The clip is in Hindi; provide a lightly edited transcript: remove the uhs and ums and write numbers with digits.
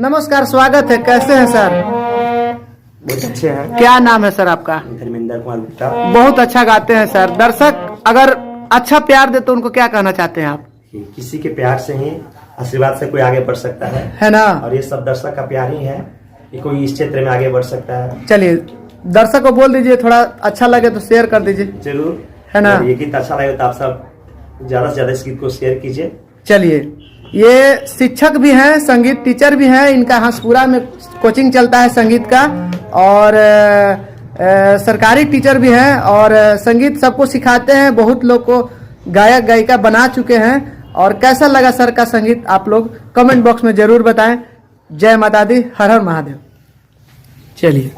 नमस्कार, स्वागत है। कैसे हैं सर? बहुत अच्छे हैं। क्या नाम है सर आपका? धर्मेंद्र कुमार गुप्ता। बहुत अच्छा गाते हैं सर। दर्शक अगर अच्छा प्यार दे तो उनको क्या कहना चाहते हैं आप? किसी के प्यार से ही, आशीर्वाद से कोई आगे बढ़ सकता है ना? और ये सब दर्शक का प्यार ही है कि कोई इस क्षेत्र में आगे बढ़ सकता है। चलिए दर्शक को बोल दीजिए, थोड़ा अच्छा लगे तो शेयर कर दीजिए। जरूर, है ना? ये गीत अच्छा लगे तो आप सब ज्यादा से ज्यादा इस गीत को शेयर कीजिए। चलिए, ये शिक्षक भी हैं, संगीत टीचर भी हैं। इनका हंसपुरा में कोचिंग चलता है संगीत का, और सरकारी टीचर भी हैं और संगीत सबको सिखाते हैं। बहुत लोग को गायक गायिका बना चुके हैं। और कैसा लगा सर का संगीत आप लोग कमेंट बॉक्स में जरूर बताएं। जय माता दी, हर हर महादेव। चलिए।